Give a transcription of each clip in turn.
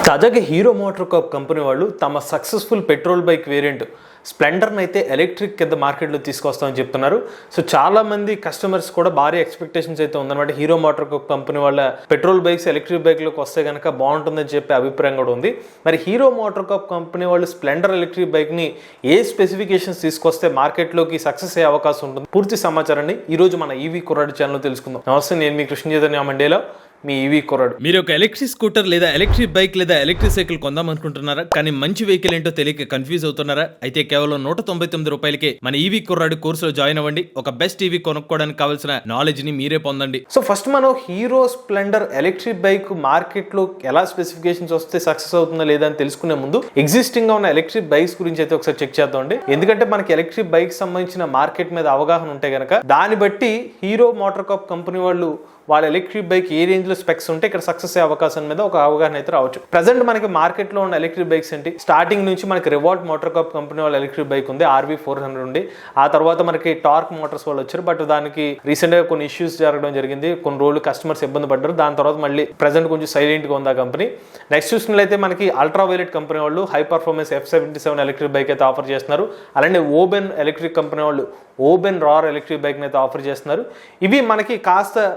తాజాగా hero motor Corp company వాళ్ళు తమ సక్సెస్ఫుల్ పెట్రోల్ బైక్ వేరియంట్ స్ప్లెండర్ని అయితే ఎలక్ట్రిక్ కింద మార్కెట్లో తీసుకొస్తామని చెప్తున్నారు. సో చాలా మంది కస్టమర్స్ కూడా భారీ ఎక్స్పెక్టేషన్స్ అయితే ఉందన్నమాట. హీరో మోటార్ కార్ప్ కంపెనీ వాళ్ళ పెట్రోల్ బైక్స్ ఎలక్ట్రిక్ బైక్లోకి వస్తే కనుక బాగుంటుందని చెప్పే అభిప్రాయం కూడా ఉంది. మరి హీరో మోటార్ కార్ప్ కంపెనీ వాళ్ళు స్ప్లెండర్ ఎలక్ట్రిక్ బైక్ని ఏ స్పెసిఫికేషన్స్ తీసుకొస్తే మార్కెట్లోకి సక్సెస్ అయ్యే అవకాశం ఉంటుంది, పూర్తి సమాచారాన్ని ఈరోజు మన ఈవీ కుర్రాడు ఛానల్లో తెలుసుకుందాం. నమస్తే, నేను మీ కృష్ణ చైతన్య మండేలో, మీ ఈవీ కుర్రాడు. మీరు ఒక ఎలక్ట్రిక్ స్కూటర్ లేదా ఎలక్ట్రిక్ బైక్ లేదా ఎలక్ట్రిక్ సైకిల్ కొందాం అనుకుంటున్నారా? కానీ మంచి వెహికల్ ఏంటో తెలియక కన్ఫ్యూజ్ అవుతున్నారా? అయితే కేవలం 199 రూపాయలకే మన ఈవీ కుర్రాడు కోర్సులో జాయిన్ అవ్వండి. ఒక బెస్ట్ ఈవీ కొనుక్కోవడానికి కావాల్సిన నాలెడ్జ్ ని మీరే పొందండి. సో ఫస్ట్ మనం hero Splendor electric bike market లో ఎలా స్పెసిఫికేషన్స్ వస్తే సక్సెస్ అవుతుందా లేదా అని తెలుసుకునే ముందు ఎగ్జిస్టింగ్ గా ఉన్న ఎలక్ట్రిక్ బైక్స్ గురించి అయితే ఒకసారి చెక్ చేద్దామండి. ఎందుకంటే మనకి ఎలక్ట్రిక్ బైక్ సంబంధించిన మార్కెట్ మీద అవగాహన ఉంటే గనక దాన్ని బట్టి హీరో మోటార్ కార్ప్ కంపెనీ వాళ్ళు వాళ్ళ ఎలక్ట్రిక్ బైక్ ఏ రేంజ్ లో స్పెక్స్ ఉంటే ఇక్కడ సక్సెస్ అయ్యే అవకాశం మీద ఒక అవగాహన అయితే రావచ్చు. ప్రెసెంట్ మనకి మార్కెట్ లో ఉన్న ఎలక్ట్రిక్ బైక్స్ ఏంటి? స్టార్టింగ్ నుంచి మనకి రివాల్ట్ మోటార్ కార్ప్ కంపెనీ వాళ్ళ ఎలక్ట్రిక్ బైక్ ఉంది, RV400 ఉంది. ఆ తర్వాత మనకి టార్క్ మోటార్స్ వాళ్ళు వచ్చారు, బట్ దానికి రీసెంట్ గా కొన్ని ఇష్యూస్ జరగడం జరిగింది. కొన్ని రోజులు కస్టమర్స్ ఇబ్బంది పడ్డారు. దాని తర్వాత మళ్ళీ ప్రెసెంట్ కొంచెం సైలెంట్ గా ఉంది ఆ కంపెనీ. నెక్స్ట్ చూసినట్లయితే మనకి అల్ట్రా వైలెట్ కంపెనీ వాళ్ళు high performance F77 electric bike అయితే ఆఫర్ చేస్తున్నారు. అలానే ఓబెన్ ఎలక్ట్రిక్ కంపెనీ వాళ్ళు ఓబెన్ రార్ ఎలక్ట్రిక్ బైక్ అయితే ఆఫర్ చేస్తున్నారు. ఇవి మనకి కాస్త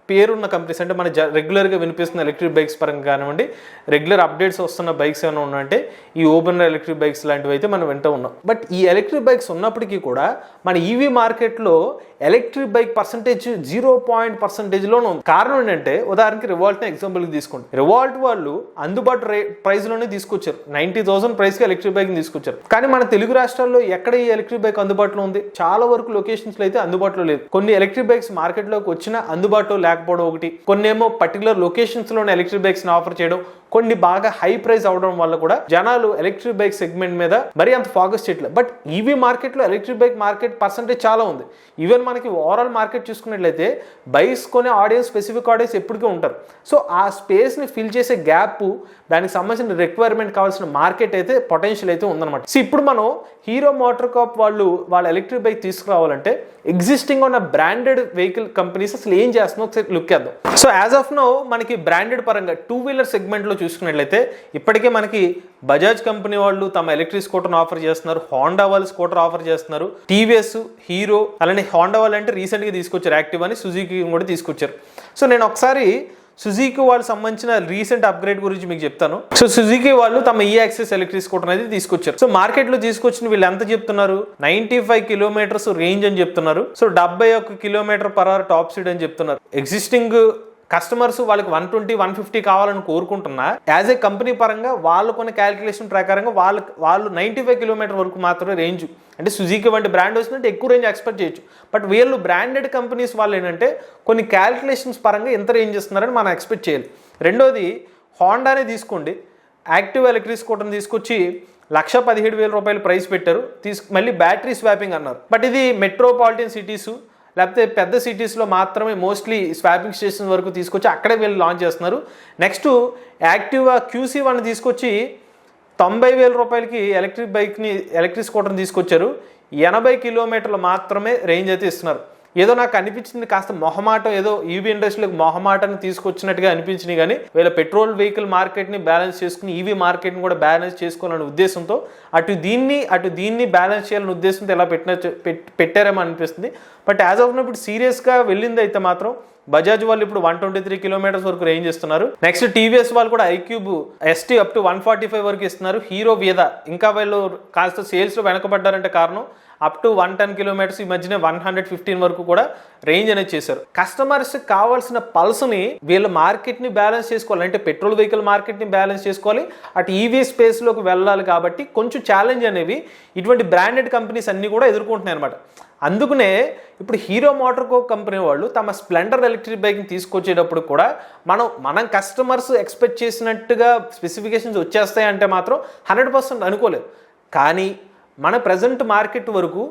పేరున్న కంపెనీస్, అంటే మన రెగ్యులర్గా వినిపిస్తున్న ఎలక్ట్రిక్ బైక్స్ పరంగా కానివ్వండి, రెగ్యులర్ అప్డేట్స్ వస్తున్న బైక్స్ ఏమైనా ఉన్నాయంటే ఈ ఓపెన్ ఎలక్ట్రిక్ బైక్స్ లాంటివి అయితే మనం వింటూ ఉన్నాం. బట్ ఈ ఎలక్ట్రిక్ బైక్స్ ఉన్నప్పటికీ కూడా మన ఈవీ మార్కెట్లో ఎలక్ట్రిక్ బైక్ పర్సంటేజ్ 0% ఉంది. కారణం ఏంటంటే ఉదాహరణకి రివాల్ట్ని ఎగ్జాంపుల్కి తీసుకోండి. రివాల్ట్ వాళ్ళు అందుబాటు ప్రైస్లోనే తీసుకొచ్చారు, 90,000 ప్రైస్కి ఎలక్ట్రిక్ బైక్ని తీసుకొచ్చారు. కానీ మన తెలుగు రాష్ట్రాల్లో ఎక్కడ ఈ ఎలక్ట్రిక్ బైక్ అందుబాటులో ఉంది? చాలా వరకు లొకేషన్స్లో అయితే అందుబాటులో లేదు. కొన్ని ఎలక్ట్రిక్ బైక్స్ మార్కెట్లోకి వచ్చినా అందుబాటులో లేకపోవడం ఒకటి, కొన్ని ఏమో పర్టికులర్ లొకేషన్స్ లోనే ఎలక్ట్రిక్ బైక్స్ ని ఆఫర్ చేయడం, కొన్ని బాగా హై ప్రైస్ అవడం వల్ల కూడా జనాలు ఎలక్ట్రిక్ బైక్ సెగ్మెంట్ మీద మరీ అంత ఫోకస్ చేయట్లేదు. బట్ ఈవీ మార్కెట్లో ఎలక్ట్రిక్ బైక్ మార్కెట్ పర్సంటేజ్ చాలా ఉంది. ఈవెన్ మనకి ఓవరాల్ మార్కెట్ చూసుకున్నట్లయితే బైక్స్ కొనే ఆడియన్స్, స్పెసిఫిక్ ఆడియన్స్ ఎప్పటికీ ఉంటారు. సో ఆ స్పేస్ని ఫిల్ చేసే గ్యాప్, దానికి సంబంధించిన రిక్వైర్మెంట్ కావాల్సిన మార్కెట్ అయితే పొటెన్షియల్ అయితే ఉందన్నమాట. సో ఇప్పుడు మనం హీరో మోటార్ కార్ప్ వాళ్ళు వాళ్ళ ఎలక్ట్రిక్ బైక్ తీసుకురావాలంటే ఎగ్జిస్టింగ్ ఉన్న బ్రాండెడ్ వెహికల్ కంపెనీస్ అసలు ఏం చేస్తుందో ఒకసారి లుక్ చేద్దాం. సో యాజ్ ఆఫ్ నో మనకి బ్రాండెడ్ పరంగా 2-వీలర్ సెగ్మెంట్లో చూసుకున్నట్లయితే ఇప్పటికే మనకి బజాజ్ కంపెనీ వాళ్ళు తమ ఎలక్ట్రిక్ స్కూటర్ను ఆఫర్ చేస్తున్నారు, హోండా వాళ్ళు స్కూటర్ ఆఫర్ చేస్తున్నారు, టీవీఎస్, హీరో, అలానే హోండా వాళ్ళు అంటే రీసెంట్గా తీసుకొచ్చారు యాక్టివ్ అని, సుజుకి కూడా తీసుకొచ్చారు. సో నేను ఒకసారి సుజుకి వాళ్ళు సంబంధించిన రీసెంట్ అప్గ్రేడ్ గురించి మీకు చెప్తాను. సో సుజుకి వాళ్ళు తమ E-Axis ఎలక్ట్రిక్ స్కూటర్ అనేది తీసుకొచ్చారు. సో మార్కెట్ లో తీసుకొచ్చిన వీళ్ళు ఎంత చెప్తున్నారు? 95 కిలోమీటర్స్ రేంజ్ అని చెప్తున్నారు. సో 71 km/h టాప్ స్పీడ్ అని చెప్తున్నారు. ఎగ్జిస్టింగ్ కస్టమర్స్ వాళ్ళకి 120-150 కావాలని కోరుకుంటున్నా, యాజ్ ఏ కంపెనీ పరంగా వాళ్ళు కొన్ని క్యాలిక్యులేషన్ ప్రకారంగా వాళ్ళు 95 km వరకు మాత్రమే రేంజ్, అంటే సుజుకి వంటి బ్రాండ్ వచ్చినట్టు ఎక్కువ రేంజ్ ఎక్స్పెక్ట్ చేయొచ్చు. బట్ వీళ్ళు బ్రాండెడ్ కంపెనీస్ వాళ్ళు ఏంటంటే కొన్ని క్యాలిక్యులేషన్స్ పరంగా ఎంత రేంజ్ ఇస్తున్నారని మనం ఎక్స్పెక్ట్ చేయాలి. రెండోది హోండానే తీసుకోండి, యాక్టివ్ ఎలక్ట్రిక్ స్కూటర్ని తీసుకొచ్చి 1,17,000 రూపాయలు ప్రైస్ పెట్టారు, మళ్ళీ బ్యాటరీ స్వాపింగ్ అన్నారు. బట్ ఇది మెట్రోపాలిటన్ సిటీసు లేకపోతే పెద్ద సిటీస్లో మాత్రమే మోస్ట్లీ స్వాపింగ్ స్టేషన్ వరకు తీసుకొచ్చి అక్కడే వీళ్ళు లాంచ్ చేస్తున్నారు. నెక్స్ట్ యాక్టివా QC1 తీసుకొచ్చి 90,000 రూపాయలకి ఎలక్ట్రిక్ స్కూటర్ని తీసుకొచ్చారు. 80 కిలోమీటర్లు మాత్రమే రేంజ్ అయితే ఇస్తున్నారు. ఏదో నాకు అనిపించింది కాస్త మొహమాటం, ఏదో ఈవీ ఇండస్ట్రీలోకి మొహమాటాన్ని తీసుకొచ్చినట్టుగా అనిపించింది. కానీ వీళ్ళ పెట్రోల్ వెహికల్ మార్కెట్ని బ్యాలెన్స్ చేసుకుని ఈవీ మార్కెట్ని కూడా బ్యాలెన్స్ చేసుకోవాలనే ఉద్దేశంతో అటు దీన్ని బ్యాలెన్స్ చేయాలనే ఉద్దేశంతో ఎలా పెట్టారేమో అనిపిస్తుంది. బట్ యాజ్ ఆఫ్ ఇప్పుడు సీరియస్గా వెళ్ళింది అయితే మాత్రం బజాజ్ వాళ్ళు ఇప్పుడు 123 km వరకు రేంజ్ ఇస్తున్నారు. నెక్స్ట్ టీవీఎస్ వాళ్ళు కూడా iQube ST అప్ టు 145 వరకు ఇస్తున్నారు. హీరో విదా ఇంకా వీళ్ళు కాస్త సేల్స్లో వెనకబడ్డారంటే కారణం అప్ టు 110 km, ఈ మధ్యనే 115 వరకు కూడా రేంజ్ అనేది చేశారు. కస్టమర్స్ కావాల్సిన పల్స్ని వీళ్ళ మార్కెట్ని బ్యాలెన్స్ చేసుకోవాలి, అంటే పెట్రోల్ వెహికల్ మార్కెట్ని బ్యాలెన్స్ చేసుకోవాలి, అటు ఈవీ స్పేస్లోకి వెళ్ళాలి. కాబట్టి కొంచెం ఛాలెంజ్ అనేవి ఇటువంటి బ్రాండెడ్ కంపెనీస్ అన్నీ కూడా ఎదుర్కొంటున్నాయి అనమాట. అందుకనే ఇప్పుడు హీరో మోటార్ కార్ప్ కంపెనీ వాళ్ళు తమ స్ప్లెండర్ ఎలక్ట్రిక్ బైక్ని తీసుకొచ్చేటప్పుడు కూడా మనం కస్టమర్స్ ఎక్స్పెక్ట్ చేసినట్టుగా స్పెసిఫికేషన్స్ వచ్చేస్తాయి అంటే మాత్రం 100% అనుకోలేదు. కానీ మన ప్రజెంట్ మార్కెట్ వరకు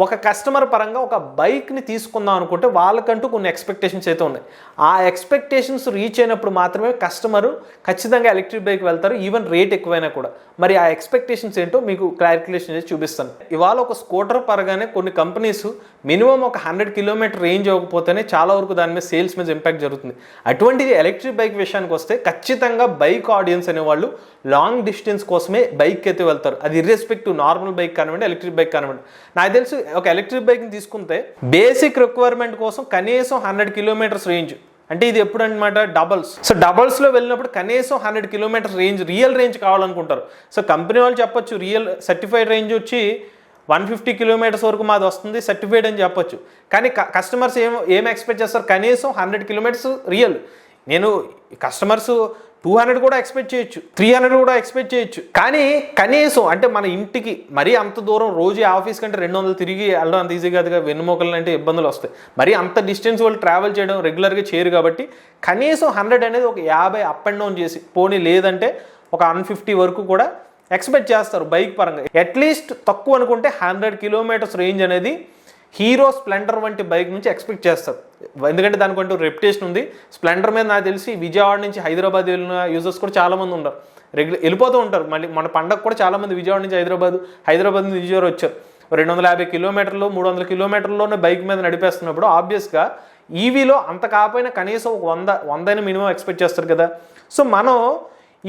ఒక కస్టమర్ పరంగా ఒక బైక్ని తీసుకుందాం అనుకుంటే వాళ్ళకంటూ కొన్ని ఎక్స్పెక్టేషన్స్ అయితే ఉన్నాయి. ఆ ఎక్స్పెక్టేషన్స్ రీచ్ అయినప్పుడు మాత్రమే కస్టమరు ఖచ్చితంగా ఎలక్ట్రిక్ బైక్ వెళ్తారు, ఈవెన్ రేట్ ఎక్కువైనా కూడా. మరి ఆ ఎక్స్పెక్టేషన్స్ ఏంటో మీకు క్లారిఫికేషన్ చేసి చూపిస్తాను. ఇవాళ ఒక స్కూటర్ పరగానే కొన్ని కంపెనీస్ మినిమం ఒక 100 కిలోమీటర్ రేంజ్ అవ్వకపోతేనే చాలా వరకు దాని మీద సేల్స్ మీద ఇంపాక్ట్ జరుగుతుంది. అటువంటిది ఎలక్ట్రిక్ బైక్ విషయానికి వస్తే ఖచ్చితంగా బైక్ ఆడియన్స్ అనేవాళ్ళు లాంగ్ డిస్టెన్స్ కోసమే బైక్ అయితే వెళ్తారు. అది ఇర్రెస్పెక్టివ్ నార్మల్ బైక్ కానివ్వండి, ఎలక్ట్రిక్ బైక్ కానివ్వండి. నాకు తెలిసి ఒక ఎలక్ట్రిక్ బైక్ని తీసుకుంటే బేసిక్ రిక్వైర్మెంట్ కోసం కనీసం 100 కిలోమీటర్స్ రేంజ్, అంటే ఇది ఎప్పుడు అనమాట డబల్స్. సో డబల్స్లో వెళ్ళినప్పుడు కనీసం 100 కిలోమీటర్స్ రేంజ్, రియల్ రేంజ్ కావాలనుకుంటారు. సో కంపెనీ వాళ్ళు చెప్పొచ్చు రియల్ సర్టిఫైడ్ రేంజ్ వచ్చి 150 కిలోమీటర్స్ వరకు మాది వస్తుంది సర్టిఫైడ్ అని చెప్పొచ్చు. కానీ కస్టమర్స్ ఏం ఎక్స్పెక్ట్ చేస్తారు, కనీసం 100 కిలోమీటర్స్ రియల్. నేను కస్టమర్స్ 200 కూడా ఎక్స్పెక్ట్ చేయొచ్చు, 300 కూడా ఎక్స్పెక్ట్ చేయొచ్చు. కానీ కనీసం అంటే మన ఇంటికి మరీ అంత దూరం రోజు ఆఫీస్ కంటే 200 తిరిగి వెళ్ళడం అంత ఈజీ కాదుగా, వెన్నుమోకలు అంటే ఇబ్బందులు వస్తాయి. మరి అంత డిస్టెన్స్ వాళ్ళు ట్రావెల్ చేయడం రెగ్యులర్గా చేయరు కాబట్టి కనీసం 100 అనేది ఒక 50 అప్ అండ్ డౌన్ చేసి, పోనీ లేదంటే ఒక 150 వరకు కూడా ఎక్స్పెక్ట్ చేస్తారు బైక్ పరంగా. అట్లీస్ట్ తక్కువ అనుకుంటే 100 కిలోమీటర్స్ రేంజ్ అనేది హీరో స్ప్లెండర్ వంటి బైక్ నుంచి ఎక్స్పెక్ట్ చేస్తారు. ఎందుకంటే దానికంటూ రెప్యుటేషన్ ఉంది. స్ప్లెండర్ మీద నాకు తెలిసి విజయవాడ నుంచి హైదరాబాద్ వెళ్ళిన యూజర్స్ కూడా చాలామంది ఉన్నారు, వెళ్ళిపోతూ ఉంటారు. మళ్ళీ మన పండగ కూడా చాలామంది విజయవాడ నుంచి హైదరాబాద్ నుంచి విజయవాడ వచ్చారు. 250 కిలోమీటర్లు 300 కిలోమీటర్లోనే బైక్ మీద నడిపేస్తున్నప్పుడు ఆబ్వియస్గా ఈవీలో అంత కాకపోయినా కనీసం ఒక 100 మినిమం ఎక్స్పెక్ట్ చేస్తారు కదా. సో మనం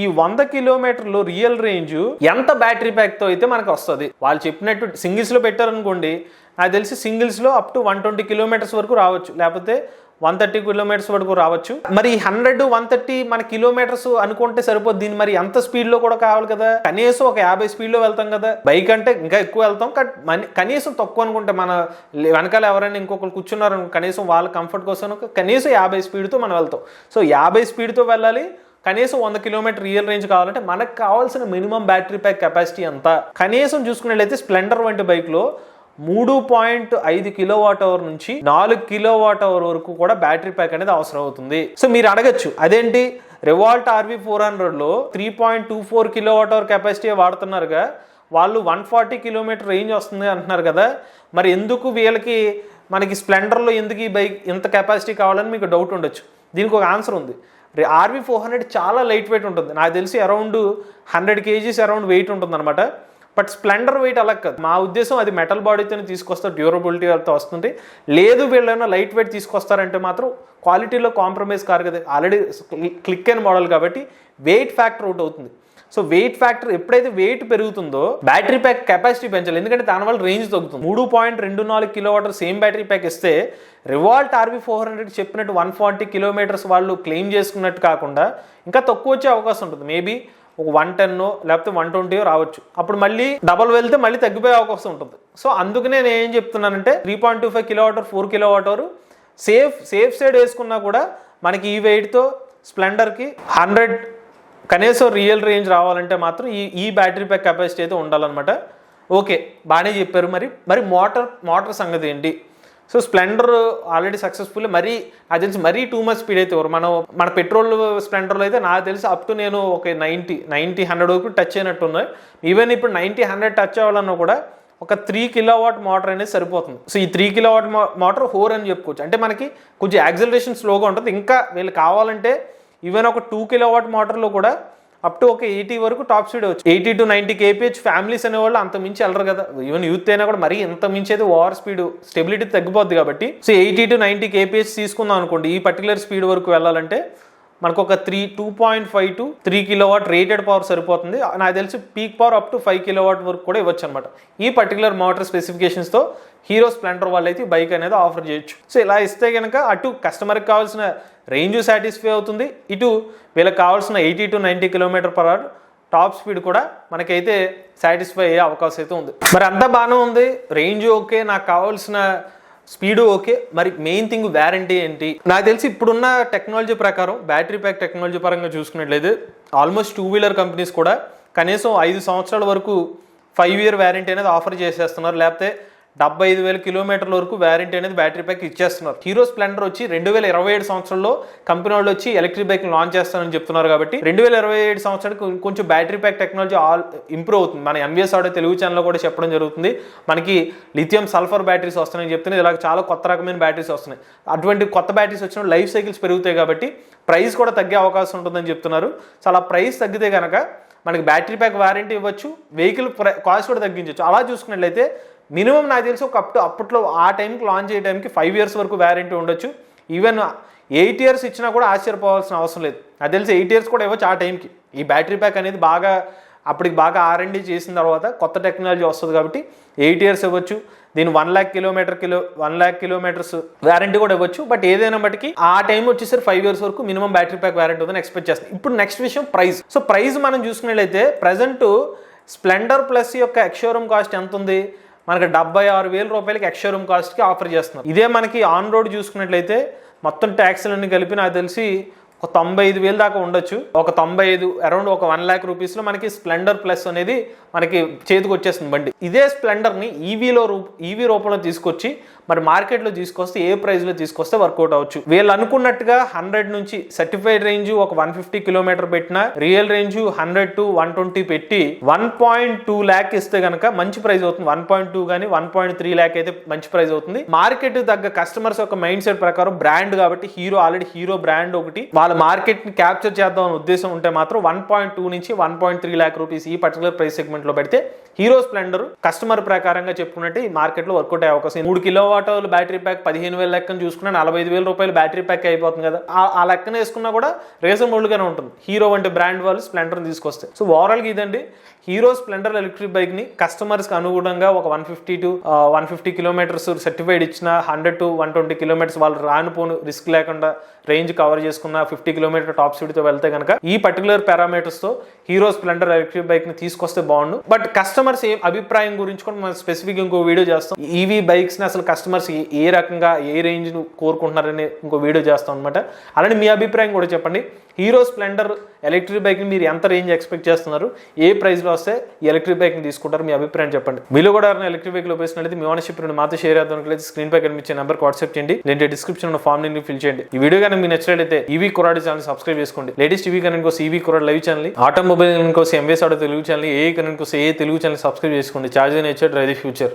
ఈ 100 కిలోమీటర్లు రియల్ రేంజ్ ఎంత బ్యాటరీ ప్యాక్తో అయితే మనకు వస్తుంది. వాళ్ళు చెప్పినట్టు సింగిల్స్లో పెట్టారనుకోండి, నాకు తెలిసి సింగిల్స్లో అప్ టు 120 కిలోమీటర్స్ వరకు రావచ్చు, లేకపోతే 130 కిలోమీటర్స్ వరకు రావచ్చు. మరి 100, 130 మన కిలోమీటర్స్ అనుకుంటే సరిపోద్ది. దీన్ని మరి ఎంత స్పీడ్లో కూడా కావాలి కదా, కనీసం ఒక 50 స్పీడ్లో వెళ్తాం కదా. బైక్ అంటే ఇంకా ఎక్కువ వెళ్తాం, కనీసం తక్కువ అనుకుంటే మన వెనకాల ఎవరైనా ఇంకొకరు కూర్చున్నారు కనీసం వాళ్ళ కంఫర్ట్ కోసం కనీసం 50 స్పీడ్తో మనం వెళ్తాం. సో 50 స్పీడ్తో వెళ్ళాలి, కనీసం 100 కిలోమీటర్ రియల్ రేంజ్ కావాలంటే మనకు కావాల్సిన మినిమం బ్యాటరీ ప్యాక్ కెపాసిటీ అంతా కనీసం చూసుకున్నట్లయితే స్ప్లెండర్ వంటి బైక్లో 3.5 కిలోవాట్ అవర్ నుంచి 4 కిలోవాట్ అవర్ వరకు కూడా బ్యాటరీ ప్యాక్ అనేది అవసరం అవుతుంది. సో మీరు అడగచ్చు అదేంటి రివాల్ట్ RV400లో 3.24 కిలోవాట్ అవర్ కెపాసిటీ వాడుతున్నారుగా, వాళ్ళు 140 కిలోమీటర్ రేంజ్ వస్తుంది అంటున్నారు కదా, మరి ఎందుకు వీళ్ళకి మనకి స్ప్లెండర్లో ఎందుకు ఈ బైక్ ఇంత కెపాసిటీ కావాలని మీకు డౌట్ ఉండొచ్చు. దీనికి ఒక ఆన్సర్ ఉంది. RV400 చాలా లైట్ వెయిట్ ఉంటుంది, నాకు తెలిసి అరౌండ్ 100 kgs అరౌండ్ వెయిట్ ఉంటుంది అనమాట. బట్ స్ప్లెండర్ వెయిట్ అలా కాదు. మా ఉద్దేశం అది మెటల్ బాడీతోనే తీసుకొస్తారు, డ్యూరబిలిటీ అంతా వస్తుంది. లేదు వీళ్ళైనా లైట్ వెయిట్ తీసుకొస్తారంటే మాత్రం క్వాలిటీలో కాంప్రమైజ్ కారు కదా, ఆల్రెడీ క్లిక్ అయిన మోడల్ కాబట్టి వెయిట్ ఫ్యాక్టర్ అవుట్ అవుతుంది. సో వెయిట్ ఫ్యాక్టర్ ఎప్పుడైతే వెయిట్ పెరుగుతుందో బ్యాటరీ ప్యాక్ కెపాసిటీ పెంచాలి, ఎందుకంటే దానివల్ల రేంజ్ తగ్గుతుంది. 3.24 కిలోవాటర్ సేమ్ బ్యాటరీ ప్యాక్ ఇస్తే రివాల్ట్ RV400 చెప్పినట్టు 140 కిలోమీటర్స్ వాళ్ళు క్లెయిమ్ చేసుకున్నట్టు కాకుండా ఇంకా తక్కువ వచ్చే అవకాశం ఉంటుంది. మేబీ ఒక 110 లేకపోతే 120 రావచ్చు. అప్పుడు మళ్ళీ డబల్ వెళ్తే మళ్ళీ తగ్గిపోయే అవకాశం ఉంటుంది. సో అందుకనే నేను ఏం చెప్తున్నానంటే 3.25 kilowatt 4 kilowatt hour safe side వేసుకున్నా కూడా మనకి ఈ వెయిట్తో స్ప్లెండర్కి 100 కనీసం రియల్ రేంజ్ రావాలంటే మాత్రం ఈ బ్యాటరీ ప్యాక్ కెపాసిటీ అయితే ఉండాలన్నమాట. ఓకే, బాగానే చెప్పారు. మరి మోటార్ సంగతి ఏంటి? సో స్ప్లెండర్ ఆల్రెడీ సక్సెస్ఫుల్, మరీ అది తెలిసి మరీ టూ మచ్ స్పీడ్ అయితే మన పెట్రోల్ స్ప్లెండర్లో అయితే నాకు తెలిసి అప్ టు నేను ఒక 90-100 వరకు టచ్ అయినట్టున్నాయి. ఈవెన్ ఇప్పుడు 90-100 టచ్ అవ్వాలన్నా కూడా ఒక 3 కిలోవాట్ మోటార్ అనేది సరిపోతుంది. సో ఈ 3 కిలోవాట్ మోటార్ హోర్ అని చెప్పుకోవచ్చు. అంటే మనకి కొంచెం యాక్సిలరేషన్ స్లోగా ఉంటుంది. ఇంకా వీళ్ళు కావాలంటే ఈవెన్ ఒక 2 కిలోవాట్ మోటార్లో కూడా అప్ టు ఒక 80 వరకు టాప్ స్పీడ్ వచ్చు. 80 to 90 kph ఫ్యామిలీస్ అనేవాళ్ళు అంత మించి వెళ్ళరు కదా. ఈవెన్ యూత్ అయినా కూడా మరీ ఇంత మించి అయితే ఓవర్ స్పీడ్ స్టెబిలిటీ తగ్గిపోద్ది కాబట్టి సో 80 to 90 kph తీసుకుందాం అనుకోండి. ఈ పర్టికులర్ స్పీడ్ వరకు వెళ్ళాలంటే మనకు ఒక 2.5 to 3 కిలోవాట్ రేటెడ్ పవర్ సరిపోతుంది. నాకు తెలిసి peak power up to 5 kilowatt వరకు కూడా ఇవ్వచ్చు అనమాట. ఈ పర్టికులర్ మోటార్ స్పెసిఫికేషన్స్తో హీరో స్ప్లెండర్ వాళ్ళు అయితే బైక్ అనేది ఆఫర్ చేయొచ్చు. సో ఇలా ఇస్తే కనుక అటు కస్టమర్కి కావాల్సిన రేంజ్ సాటిస్ఫై అవుతుంది, ఇటు వీళ్ళకి కావాల్సిన 80 to 90 km/h టాప్ స్పీడ్ కూడా మనకైతే సాటిస్ఫై అయ్యే అవకాశం అయితే ఉంది. మరి అంతా బాగానే ఉంది, రేంజ్ ఓకే, నాకు కావాల్సిన స్పీడు ఓకే, మరి మెయిన్ థింగ్ వ్యారంటీ ఏంటి? నాకు తెలిసి ఇప్పుడున్న టెక్నాలజీ ప్రకారం బ్యాటరీ ప్యాక్ టెక్నాలజీ పరంగా చూసుకున్నట్లయితే ఆల్మోస్ట్ 2-wheeler కంపెనీస్ కూడా కనీసం 5 సంవత్సరాల వరకు 5-year వ్యారంటీ అనేది ఆఫర్ చేసేస్తున్నారు. లేకపోతే 75,000 కిలోమీటర్ల వరకు వారంటీ అనేది బ్యాటరీ ప్యాక్ ఇచ్చేస్తున్నారు. హీరో స్ప్లెండర్ వచ్చి 2027 సంవత్సరంలో కంపెనీ వాళ్ళు వచ్చి ఎలక్ట్రిక్ బైక్ లాంచ్ చేస్తారని చెప్తున్నారు. కాబట్టి 2027 సంవత్సరానికి కొంచెం బ్యాటరీ ప్యాక్ టెక్నాలజీ ఇంప్రూవ్ అవుతుంది. మన ఎంబీఎస్ ఆడియో తెలుగు ఛానల్లో కూడా చెప్పడం జరుగుతుంది. మనకి లిథియం సల్ఫర్ బ్యాటరీస్ వస్తున్నాయని చెప్తున్నాయి. ఇలా చాలా కొత్త రకమైన బ్యాటరీస్ వస్తున్నాయి. అటువంటి కొత్త బ్యాటరీస్ వచ్చిన లైఫ్ సైకిల్స్ పెరుగుతాయి కాబట్టి ప్రైస్ కూడా తగ్గే అవకాశం ఉంటుందని చెప్తున్నారు. సో అలా ప్రైస్ తగ్గితే కనుక మనకి బ్యాటరీ ప్యాక్ వారంటీ ఇవ్వచ్చు, వెహికల్ కాస్ట్ కూడా తగ్గించవచ్చు. అలా చూసుకున్నట్లయితే మినిమం నాకు తెలిసి ఒక అప్పట్లో ఆ టైంకి లాంచ్ అయ్యే టైంకి 5 years వరకు వారంటీ ఉండొచ్చు. ఈవెన్ 8 years ఇచ్చినా కూడా ఆశ్చర్యపోవాల్సిన అవసరం లేదు. నాకు తెలిసి 8 years కూడా ఇవ్వచ్చు ఆ టైంకి. ఈ బ్యాటరీ ప్యాక్ అనేది అప్పటికి బాగా R&D చేసిన తర్వాత కొత్త టెక్నాలజీ వస్తుంది కాబట్టి 8 years ఇవ్వచ్చు. దీని 1,00,000 కిలోమీటర్స్ వారంటీ కూడా ఇవ్వచ్చు. బట్ ఏదైనా బట్టి ఆ టైం వచ్చేసరి 5 years వరకు మినిమం బ్యాటరీ ప్యాక్ వారంటీ ఉందని ఎక్స్పెక్ట్ చేస్తాం. ఇప్పుడు నెక్స్ట్ విషయం ప్రైస్. సో ప్రైస్ మనం చూసుకున్నట్లయితే ప్రజెంట్ స్ప్లెండర్ ప్లస్ యొక్క ఎక్స్షోరూమ్ కాస్ట్ ఎంత ఉంది? మనకి 76,000 రూపాయలకి ఎక్స్షోరూమ్ కాస్ట్కి ఆఫర్ చేస్తున్నారు. ఇదే మనకి ఆన్ రోడ్ చూసుకున్నట్లయితే మొత్తం ట్యాక్స్లన్నీ కలిపి నాకు తెలిసి ఒక 95,000 దాకా ఉండొచ్చు. ఒక 95 అరౌండ్ ఒక 1 lakh రూపీస్లో మనకి స్ప్లెండర్ ప్లస్ అనేది మనకి చేతికి వచ్చేస్తుంది బండి. ఇదే స్ప్లెండర్ని ఈవీ రూపంలో తీసుకొచ్చి మరి మార్కెట్లో తీసుకొస్తే ఏ ప్రైస్లో తీసుకొస్తే వర్కౌట్ అవ్వచ్చు. వీళ్ళు అనుకున్నట్టుగా 100 నుంచి సర్టిఫైడ్ రేంజ్ ఒక 150 కిలోమీటర్ పెట్టినా, రియల్ రేంజ్ 100 to 120 పెట్టి 1.2 lakh ఇస్తే కనుక మంచి ప్రైస్ అవుతుంది. 1.2 కానీ 1.3 lakh అయితే మంచి ప్రైస్ అవుతుంది. మార్కెట్ తగ్గ కస్టమర్స్ యొక్క మైండ్ సెట్ ప్రకారం బ్రాండ్ కాబట్టి ఆల్రెడీ హీరో బ్రాండ్ ఒకటి వాళ్ళ మార్కెట్ ని క్యాప్చర్ చేద్దాం అనే ఉద్దేశం ఉంటే మాత్రం 1.2 నుంచి 1.3 lakh రూపీస్ ఈ పర్టికులర్ ప్రైస్ సెగ్మెంట్ లో పెడితే హీరో స్ప్లెండర్ కస్టమర్ ప్రకారంగా చెప్పుకున్నట్టు ఈ మార్కెట్ లో వర్కౌట్ అయ్యే అవకాశం. 3 కిలోవాట్ బ్యాటరీ ప్యాక్ 15,000 లెక్కన చూసుకున్నా 45,000 రూపాయలు బ్యాటరీ ప్యాక్ అయిపోతుంది కదా. ఆ లెక్కన వేసుకున్నా కూడా రీజనబుల్ గానే ఉంటుంది హీరో వంటి బ్రాండ్ వాళ్ళు స్ప్లెండర్ తీసుకొస్తే. సో ఓవరాల్ గా ఇదండి హీరో స్ప్లెండర్ ఎలక్ట్రిక్ బైక్ ని కస్టమర్స్ కి అనుగుణంగా ఒక 150 కిలోమీటర్స్ సర్టిఫైడ్ ఇచ్చిన, 100 to 120 కిలోమీటర్స్ వాళ్ళు రానుపోను రిస్క్ లేకుండా రేంజ్ కవర్ చేసుకున్న, 50 కిలోమీటర్ టాప్ స్పీడ్ తో వెళ్తే కనుక ఈ పర్టికులర్ పారామీటర్స్ తో హీరో స్ప్లెండర్ ఎలక్ట్రిక్ బైక్ ని తీసుకొస్తే బాగుండు. బట్ కస్టమర్స్ అభిప్రాయం గురించి కూడా మనం స్పెసిఫిక్ ఇంకో వీడియో చేస్తాం. ఈవీ బైక్స్ ని అసలు కస్టమర్స్ ఏ రకంగా ఏ రేంజ్ ను కోరుకుంటున్నారని ఇంకో వీడియో చేస్తాం అనమాట. అలానే మీ అభిప్రాయం కూడా చెప్పండి. హీరో స్ప్లెండర్ ఎలక్ట్రిక్ బైక్ ని మీరు ఎంత రేంజ్ ఎక్స్పెక్ట్ చేస్తున్నారు, ఏ ప్రైస్ లో వస్తే ఈ ఎలక్ట్రిక్ బైక్ ని తీసుకుంటారు, మీ అభిప్రాయం చెప్పండి. మీలో కూడా ఎలక్ట్రిక్ బైక్ లో ఉపయోగించినట్లయితే మీ ఓనర్షిప్ మాతో షేర్ చేద్దాం. స్క్రీన్ పై కనిపించే నెంబర్ వాట్సాప్ చేయండి, లేదంటే డిస్క్రిప్షన్ లో ఫామ్ ని ఫిల్ చేయండి. ఈ వీడియో కానీ మీకు నచ్చినట్లయితే ఈవీ కుర్రాడి ఛానల్ సబ్స్క్రైబ్ చేసుకోండి. లేటెస్ట్ ఈవీ కరెంట్ కోసం ఈవీ కుర్రాడి లైవ్ ఛానల్, ఆటోమొబైల్ కోసం ఎంబీఎస్ ఆడియో తెలుగు ఛానల్, ఏ కరెంట్ కోసం ఏ తెలుగు ఛానల్ సబ్స్క్రైబ్ చేసుకోండి. Charge nature drive the future.